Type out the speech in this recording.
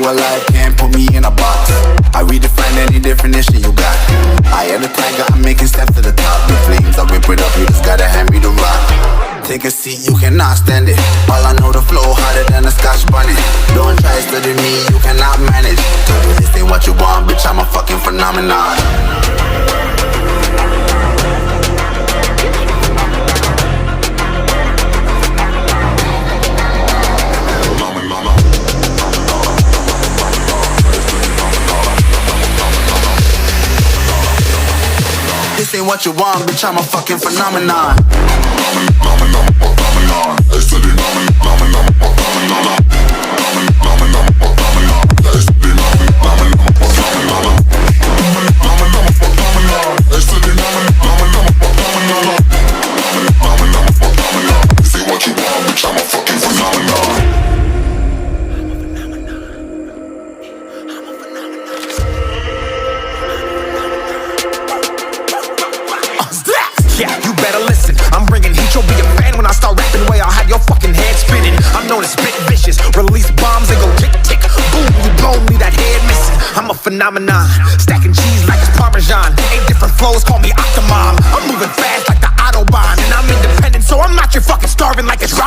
alive, can't put me in a box. I redefine any definition you got. I am the tiger, I'm making steps to the top. The flames, I whip it up, you just gotta hand me the rock. Take a seat, you cannot stand it. All I know, the flow harder than a Scotch bonnet. Don't try study me, you cannot manage. This ain't what you want, bitch, I'm a fucking phenomenon. This ain't what you want, bitch, I'm a fucking phenomenon. Yeah, you better listen. I'm bringing heat, you'll be a fan when I start rapping. Way I'll have your fucking head spinning. I'm known as spit vicious, release bombs and go tick tick. Boom, you blow me, that head missing. I'm a phenomenon, stacking cheese like it's Parmesan. 8 different flows, call me Octomom. I'm moving fast like the Autobahn, and I'm independent, so I'm not your fucking starving like it's